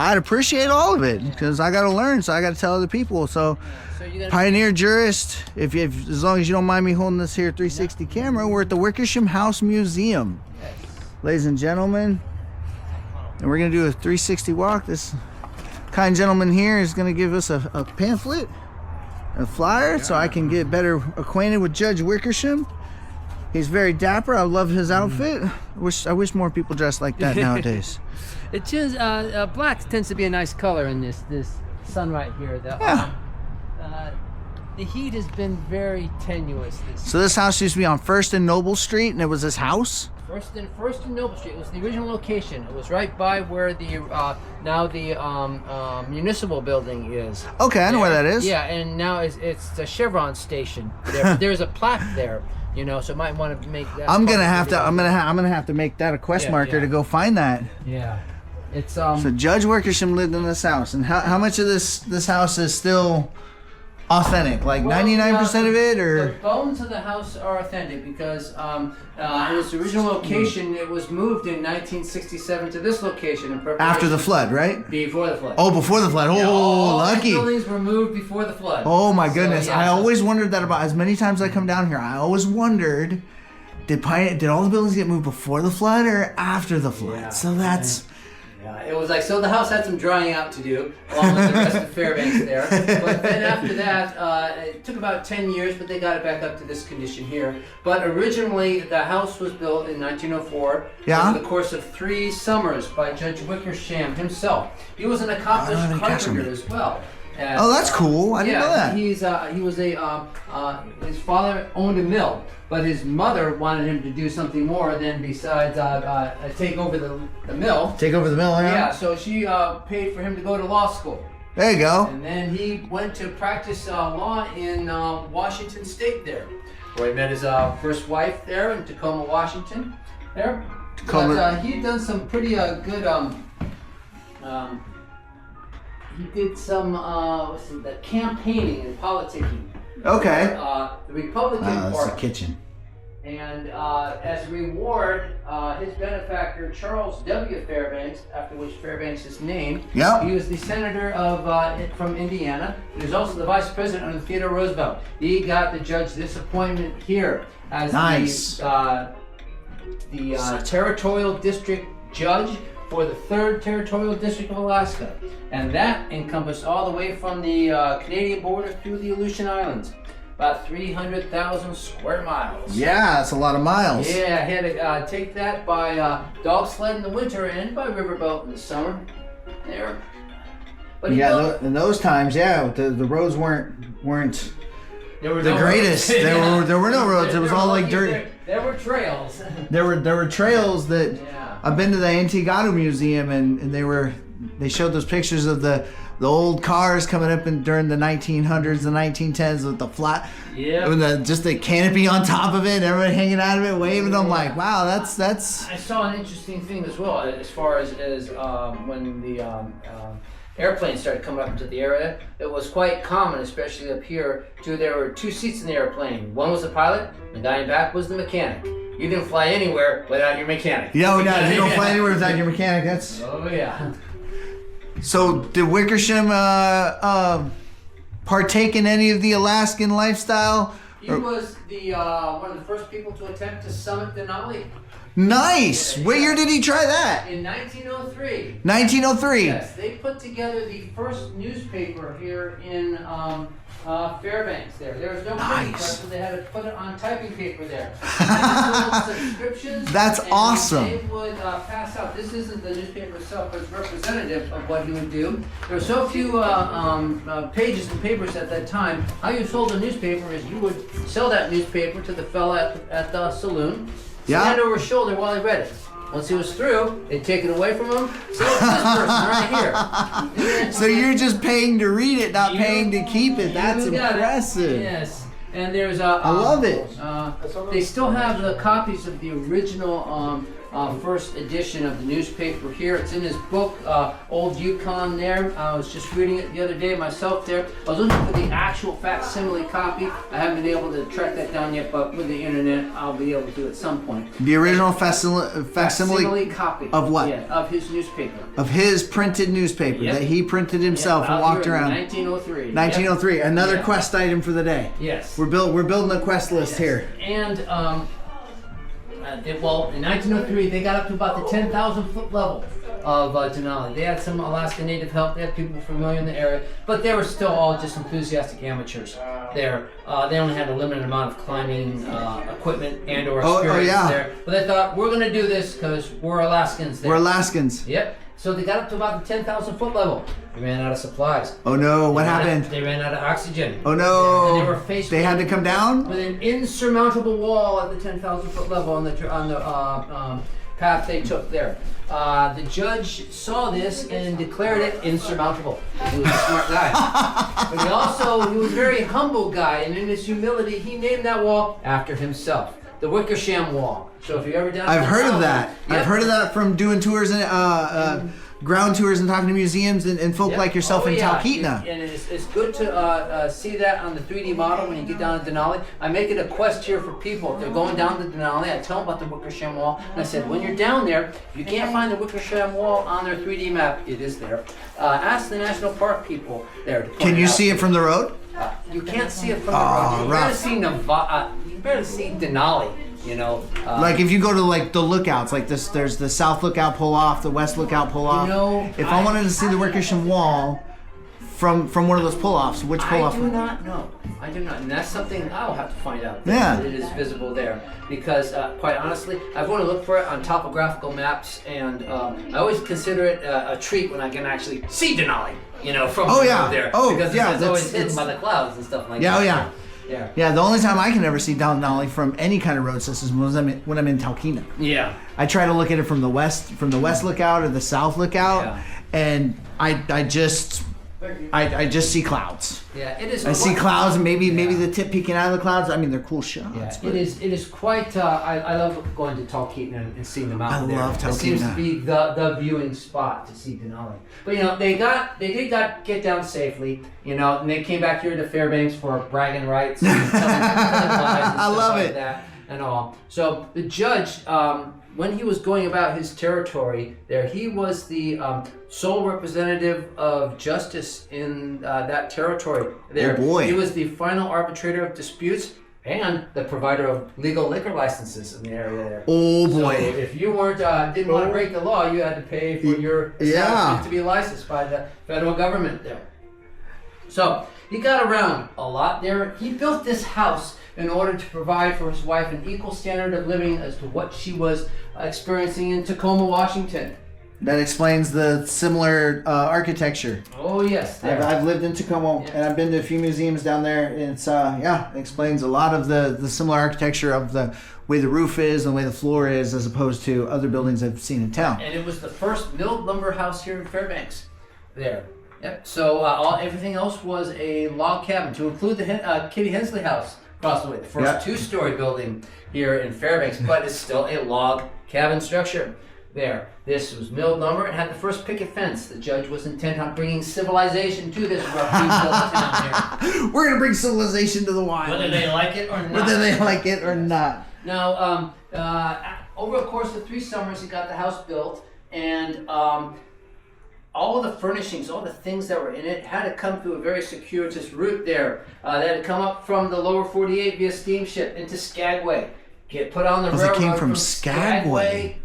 I'd appreciate all of it because I got to learn, so I got to tell other people. So, pioneer jurist, if as long as you don't mind me holding this here 360 camera, we're at the Wickersham House Museum, ladies and gentlemen, and we're gonna do a 360 walk. This kind gentleman here is gonna give us a pamphlet, a flyer, so I can get better acquainted with Judge Wickersham. He's very dapper. I love his outfit. I wish more people dressed like that nowadays. It just black tends to be a nice color in this sun right here. The heat has been very tenuous. So this house used to be on First and Noble Street, and it was this house. First and Noble Street. It was the original location. It was right by where the now the municipal building is. Okay, I know where that is. Yeah, and now it's the Chevron station. There's a plaque there. You know, so might want to make that. I'm gonna have to make that a quest marker to go find that. Yeah, it's So Judge Wickersham lived in this house, and how much of this house is still authentic? Like 99% of it, or the bones of the house are authentic because in its original location, it was moved in 1967 to this location in preparation after the flood, right? Before the flood. Oh, before the flood. Oh, yeah, all lucky. the buildings were moved before the flood. Oh my goodness! So, yeah, I always wondered that about. As many times I come down here, I always wondered, did all the buildings get moved before the flood or after the flood? Yeah. So that's. Yeah, it was like, so the house had some drying out to do, along with the rest of Fairbanks there. But then after that, it took about 10 years, but they got it back up to this condition here. But originally, the house was built in 1904 over the course of 3 summers by Judge Wickersham himself. He was an accomplished carpenter as well. Oh, that's cool. I didn't know that. He was his father owned a mill, but his mother wanted him to do something more than besides take over the mill. Take over the mill, yeah? Yeah, so she paid for him to go to law school. There you go. And then he went to practice law in Washington State there, where he met his first wife there in Tacoma, Washington. There. But he'd done some pretty good. He did some the campaigning and politicking. Okay. The Republican Party. That's the kitchen. And as a reward, his benefactor, Charles W. Fairbanks, after which Fairbanks is named, he was the senator from Indiana. He was also the vice president under Theodore Roosevelt. He got the judge this appointment here as the territorial district judge for the 3rd Territorial District of Alaska. And that encompassed all the way from the Canadian border through the Aleutian Islands. About 300,000 square miles. Yeah, that's a lot of miles. Yeah, he had to take that by dog sled in the winter and by riverboat in the summer. There. But in those times, the roads weren't the greatest. There were no roads. It was all like dirt. There were trails. There were trails that I've been to the Antigado Museum, and they showed those pictures of the old cars coming up during the 1900s, the 1910s with the flat, with just the canopy on top of it, and everybody hanging out of it, waving. I'm like, wow, that's. I saw an interesting thing as well, as far as when the airplanes started coming up into the area. It was quite common, especially up here, there were 2 seats in the airplane. One was the pilot, the guy in back was the mechanic. You didn't fly anywhere without your mechanic. You don't fly anywhere without your mechanic. That's. Oh yeah. So did Wickersham partake in any of the Alaskan lifestyle? He was one of the first people to attempt to summit Denali. Nice. What year did he try that? In 1903. 1903. Yes, they put together the first newspaper here in Fairbanks. There was no printing press, so they had to put it on typing paper there. Subscriptions. That's awesome. They would pass out. This isn't the newspaper itself, but it's representative of what he would do. There were so few pages and papers at that time. How you sold a newspaper is you would sell that newspaper to the fella at the saloon. Stand over his shoulder while he read it. Once he was through, they'd take it away from him. So this person right here. So you're just paying to read it, not paying to keep it. That's impressive. Yes. And there's I love it. They still have the copies of the original first edition of the newspaper here. It's in his book, Old Yukon there. I was just reading it the other day myself there. I was looking for the actual facsimile copy. I haven't been able to track that down yet, but with the internet, I'll be able to at some point. The original facsimile copy. Of what? Yeah, of his newspaper. Of his printed newspaper that he printed himself and walked around. 1903. 1903. Another quest item for the day. Yes. We're building a quest list here. And in 1903, they got up to about the 10,000 foot level of Denali. They had some Alaska Native help. They had people familiar in the area, but they were still all just enthusiastic amateurs there. They only had a limited amount of climbing equipment and/or experience there. But they thought, we're going to do this because we're Alaskans there. We're Alaskans. Yep. So they got up to about the 10,000 foot level. They ran out of supplies. Oh no! What happened? They ran out of oxygen. Oh no! And they were faced. They had to come down with an insurmountable wall at the 10,000 foot level on the path they took there. The judge saw this and declared it insurmountable. He was a smart guy, but he was a very humble guy, and in his humility, he named that wall after himself. The Wickersham Wall. So if you're ever down, I've heard of that. Yep. I've heard of that from doing tours and ground tours and talking to museums and folk like yourself in Talkeetna. And it's good to see that on the 3D model when you get down to Denali. I make it a quest here for people. If they're going down to Denali, I tell them about the Wickersham Wall. And I said, when you're down there, if you can't find the Wickersham Wall on their 3D map, it is there. Ask the National Park people there. To Can you see it from the road? You can't see it from the road. You better see you better see Denali. You know, like if you go to like the lookouts, like this, there's the South Lookout pull off, the West Lookout pull off. If I wanted to see the Wickersham Wall from one of those pull offs, which pull off? I do not know. I do not, and that's something I'll have to find out. Yeah, it is visible there because, quite honestly, I've wanted to look for it on topographical maps, and I always consider it a treat when I can actually see Denali. You know, from there. Because it's always hidden by the clouds and stuff like that. Yeah, the only time I can ever see Denali from any kind of road system was when I'm in Talkeetna. Yeah. I try to look at it from the west lookout or the south lookout, and I just see clouds. Yeah, it is. I see clouds and maybe the tip peeking out of the clouds. I mean, they're cool shots. Yeah, it is quite. I love going to Talkeetna and seeing them out there. I love Talkeetna. It seems to be the viewing spot to see Denali. But you know, they did get down safely. You know, and they came back here to Fairbanks for bragging rights and telling lies and stuff like that and all. So the judge, when he was going about his territory there, he was the sole representative of justice in that territory there. Oh boy. He was the final arbitrator of disputes and the provider of legal liquor licenses in the area there. Oh boy. So if you didn't want to break the law, you had to pay for your establishment to be licensed by the federal government there. So he got around a lot there. He built this house in order to provide for his wife an equal standard of living as to what she was experiencing in Tacoma, Washington. That explains the similar architecture. Oh yes, I've lived in Tacoma and I've been to a few museums down there. And it's it explains a lot of the similar architecture of the way the roof is and the way the floor is as opposed to other buildings I've seen in town. And it was the first milled lumber house here in Fairbanks. There. Yep. So everything else was a log cabin, to include the Kitty Hensley house across the way. The first two-story building here in Fairbanks, but it's still a log cabin structure. There. This was milled lumber and had the first picket fence. The judge was intent on bringing civilization to this roughly built town here. We're gonna bring civilization to the wild. Whether they like it or not. Now, over the course of 3 summers, he got the house built, and all the furnishings, all the things that were in it, had to come through a very circuitous route there. They had to come up from the lower 48 via steamship into Skagway. Get put on the railroad it came from Skagway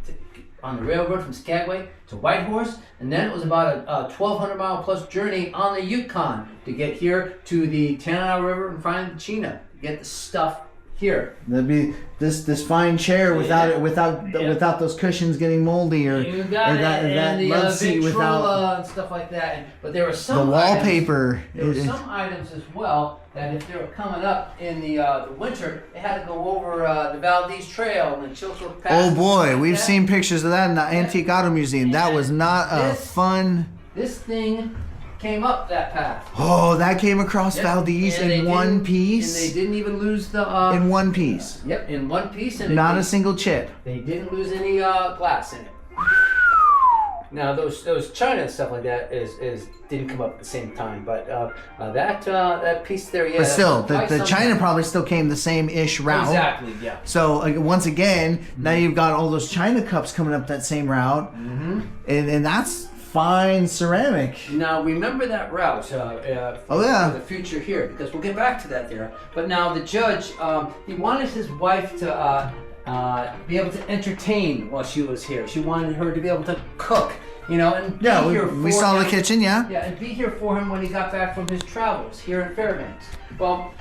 on the railroad from Skagway to Whitehorse, and then it was about a 1,200 mile plus journey on the Yukon to get here to the Tanana River and find Chena, get the stuff here. That'd be this fine chair without those cushions getting moldy or that love seat without and stuff like that. But there were some wallpaper. There were some items as well that if they were coming up in the winter, they had to go over the Valdez Trail and the Chilkoot Pass. Oh boy, we've seen pictures of that in the Antique Auto Museum. That was not a fun. This thing came up that path. Oh, that came across Valdez in one piece? And they didn't even lose the... in one piece? Yep, in one piece. And not a single chip. They didn't lose any glass in it. Now those china and stuff like that is didn't come up at the same time, but that piece there, yeah. But still, the china probably still came the same-ish route. Exactly, yeah. So once again, now you've got all those china cups coming up that same route, and that's fine ceramic. Now remember that route for the future here, because we'll get back to that there. But now the judge, he wanted his wife to be able to entertain while she was here. She wanted her to be able to cook, you know, and be here for we saw him. The kitchen, yeah, and be here for him when he got back from his travels here in Fairbanks. Well,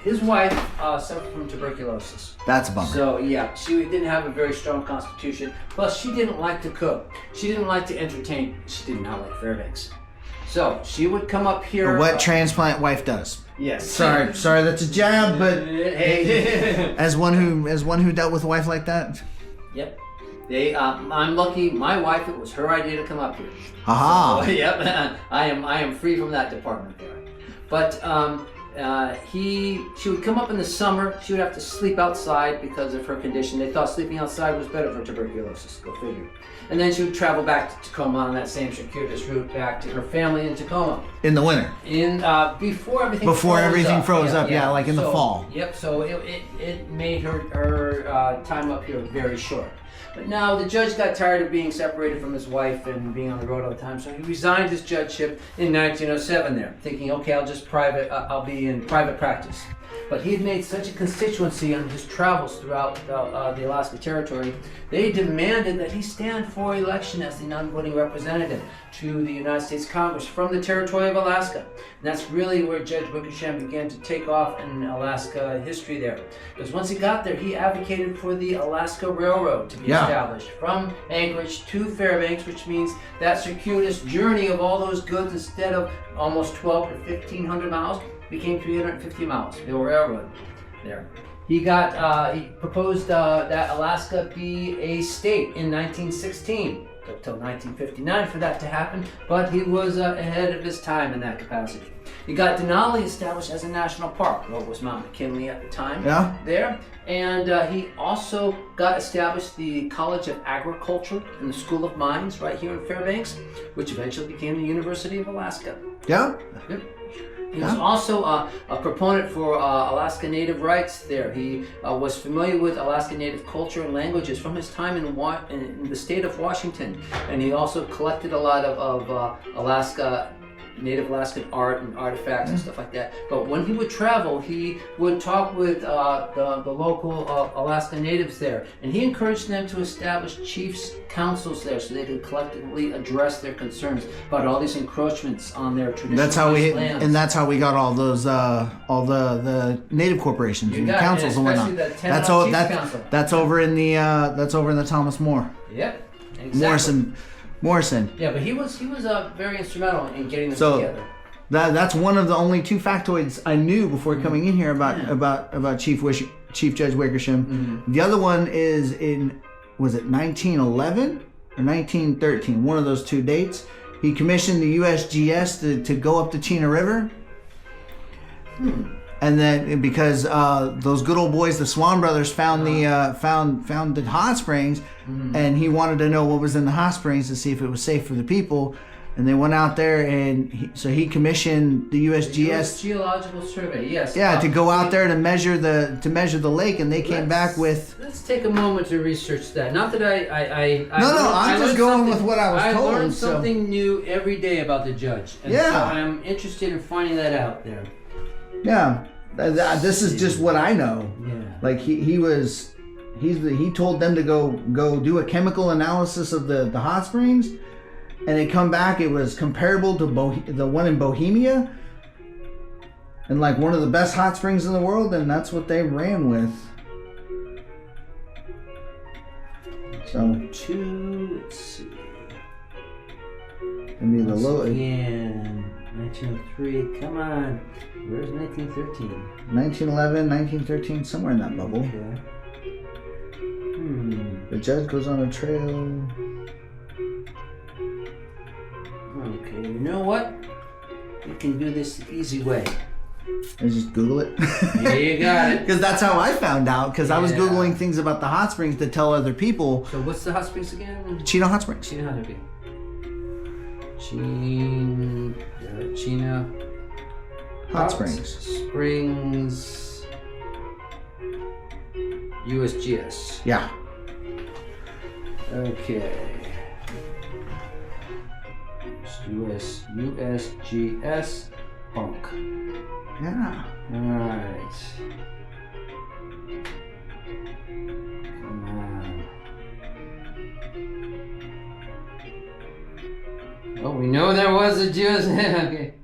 his wife suffered from tuberculosis. That's a bummer. So yeah, she didn't have a very strong constitution. Plus, she didn't like to cook. She didn't like to entertain. She did not like Fairbanks. So she would come up here. What transplant wife does? Yes. Sorry, that's a jab, but hey. as one who dealt with a wife like that. Yep. I'm lucky. My wife, it was her idea to come up here. Aha. So, yep. I am free from that department there. But she would come up in the summer. She would have to sleep outside because of her condition. They thought sleeping outside was better for tuberculosis. Go figure. And then she would travel back to Tacoma on that same circuitous route back to her family in Tacoma. In the winter. Before everything. Froze up, like in the fall. Yep. So it made her time up here very short. But now the judge got tired of being separated from his wife and being on the road all the time, so he resigned his judgeship in 1907 there, thinking, okay, I'll be in private practice. But he had made such a constituency on his travels throughout the Alaska Territory, they demanded that he stand for election as the non-voting representative to the United States Congress from the territory of Alaska. And that's really where Judge Wickersham began to take off in Alaska history there. Because once he got there, he advocated for the Alaska Railroad to be established from Anchorage to Fairbanks, which means that circuitous journey of all those goods, instead of almost 12 to 1,500 miles, became 350 miles. The railroad there. He proposed that Alaska be a state in 1916. Took till 1959 for that to happen, but he was ahead of his time in that capacity. He got Denali established as a national park. What was Mount McKinley at the time there. And he also got established the College of Agriculture and the School of Mines right here in Fairbanks, which eventually became the University of Alaska. Yeah. Yep. He was also a proponent for Alaska Native rights there. He was familiar with Alaska Native culture and languages from his time in the state of Washington. And he also collected a lot of Native Alaskan art and artifacts and stuff like that. But when he would travel, he would talk with the local Alaska natives there. And he encouraged them to establish chiefs' councils there so they could collectively address their concerns about all these encroachments on their traditional lands. And that's how we got all those all the native corporations and councils and whatnot. That's over in the Thomas More. Yep. Exactly. Morrison. Yeah, but he was very instrumental in getting them together. That's one of the only two factoids I knew before coming in here about Chief Judge Wickersham. The other one is was it 1911 or 1913? One of those two dates. He commissioned the USGS to go up the Chena River. And then because those good old boys, the Swan brothers, found the hot springs, and he wanted to know what was in the hot springs to see if it was safe for the people, and they went out there, and he commissioned the USGS Geological Survey, yes. Yeah, to go out there to measure the lake, and they came back with. Let's take a moment to research that. Not that I'm just going with what I was told. I learn something new every day about the judge, and so I'm interested in finding that out there. Yeah, this is just what I know. Yeah. Like he told them to go do a chemical analysis of the hot springs, and it come back. It was comparable to the one in Bohemia, and like one of the best hot springs in the world, and that's what they ran with. So let's see. I mean the low again. 1903, come on. Where's 1913? 1911, 1913, somewhere in that bubble. Okay. The judge goes on a trail. Okay, you know what? you can do this the easy way. I just Google it. Yeah, you got it. Because that's how I found out. Because I was Googling things about the hot springs to tell other people. So what's the hot springs again? Chino Hot Springs. Chino Hot Chino Hot Springs. Springs. USGS. Yeah. Okay. USGS Punk. Yeah. Alright. Come on. Oh, we know there was a Jewish. Okay.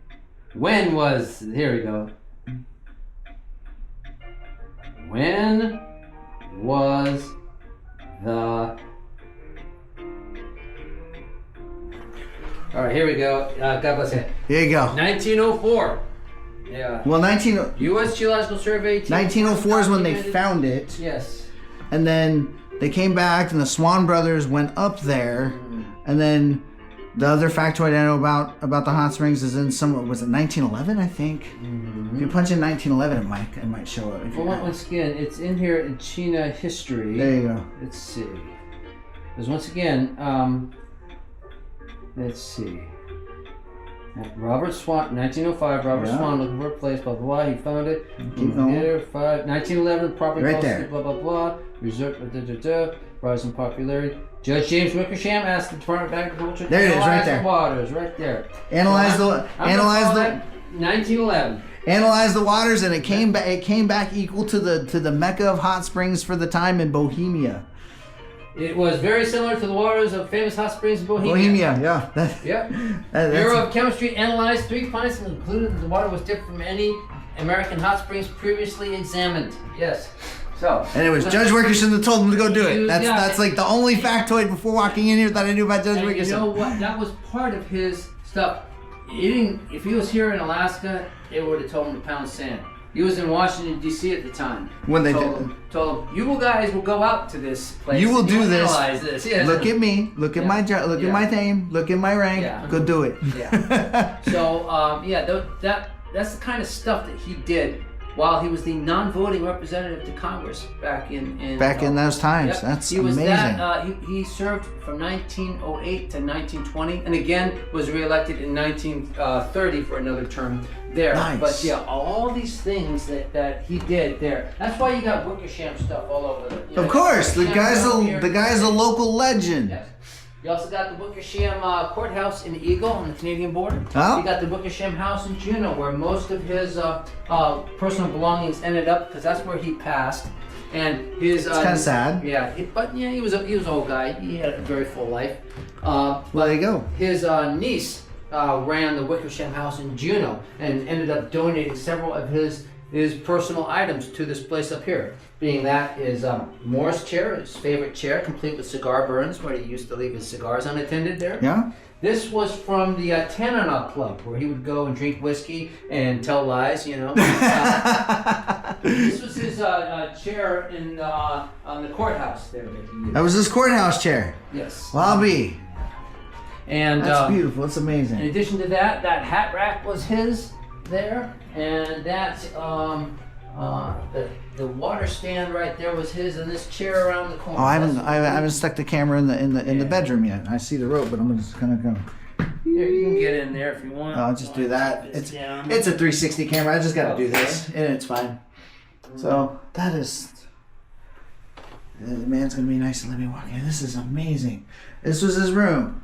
When was. Here we go. When was the. Alright, here we go. God bless you. Here you go. 1904. Yeah. Well, U.S. Geological Survey. 1904 is when they found it. Yes. And then they came back, and the Swan brothers went up there, and then the other factoid I know about the hot springs is in some, was it 1911? I think. If you punch in 1911, it might show up. Well, once again, it's in here in China history. There you go. Let's see. Because once again, let's see. Robert Swan, 1905. Robert Swan looking for a place. Blah blah blah. He found it. Keep going. 1911. Property right policy. there. Blah blah blah. Reserve. Rise in popularity. Judge James Wickersham asked the Department of Agriculture. There it is, right there. The waters, right there. Analyze the 1911. Analyze the waters, and it came back. It came back equal to the Mecca of hot springs for the time in Bohemia. It was very similar to the waters of famous hot springs in Bohemia. Yeah. Yep. Bureau of Chemistry analyzed 3 findings and concluded that the water was different from any American hot springs previously examined. Yes. So. And it was Judge Wickersham that told him to go do it. That's like the only factoid before walking in here that I knew about Judge Wickersham. You know what? That was part of his stuff. If he was here in Alaska, they would have told him to pound sand. He was in Washington, D.C. at the time. When they told him, you guys will go out to this place. You will do this. Analyze this. Yes. Look at me. Look at my at my name. Look at my rank. Yeah. Go do it. Yeah. So that's the kind of stuff that he did while he was the non-voting representative to Congress back in those times. Yep. That's he was amazing. He served from 1908 to 1920, and again was reelected in 1930 for another term there. Nice. But yeah, all these things that he did there. That's why you got Wickersham stuff all over. Of course, the guy's a local legend. Yes. You also got the Wickersham Courthouse in Eagle on the Canadian border. Oh. You got the Wickersham House in Juneau, where most of his personal belongings ended up, because that's where he passed. And his. It's kind of sad. Yeah, he was an old guy. He had a very full life. Well, there you go. His niece ran the Wickersham House in Juneau and ended up donating several of his personal items to this place up here. Being that is Moore's chair, his favorite chair, complete with cigar burns, where he used to leave his cigars unattended there. Yeah. This was from the Tanana Club, where he would go and drink whiskey and tell lies, This was his chair on the courthouse there that he used. That was his courthouse chair. Yes. Lobby. And that's beautiful. It's amazing. In addition to that, that hat rack was his there, and that the water stand right there was his, and this chair around the corner. Oh, I haven't stuck the camera in the bedroom yet. I see the rope, but I'm just gonna go. Here, you can get in there if you want. I'll just do that. It's a 360 camera. I just gotta do this, and it's fine. So that is. The man's gonna be nice and let me walk in. This is amazing. This was his room.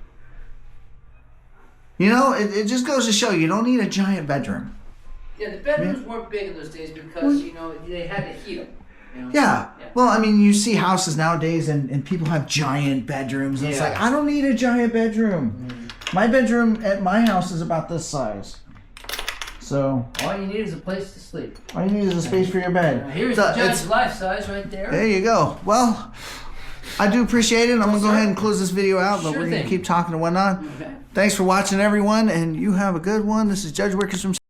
It just goes to show you don't need a giant bedroom. Yeah, the bedrooms weren't big in those days because, they had to heat them. Yeah. Well, I mean, you see houses nowadays and people have giant bedrooms. And it's like, I don't need a giant bedroom. My bedroom at my house is about this size. So. All you need is a place to sleep. All you need is a space for your bed. Here's the judge's life size right there. There you go. Well, I do appreciate it. I'm going to go ahead and close this video out, but we're going to keep talking and whatnot. Okay. Thanks for watching, everyone, and you have a good one. This is Judge Wickersham.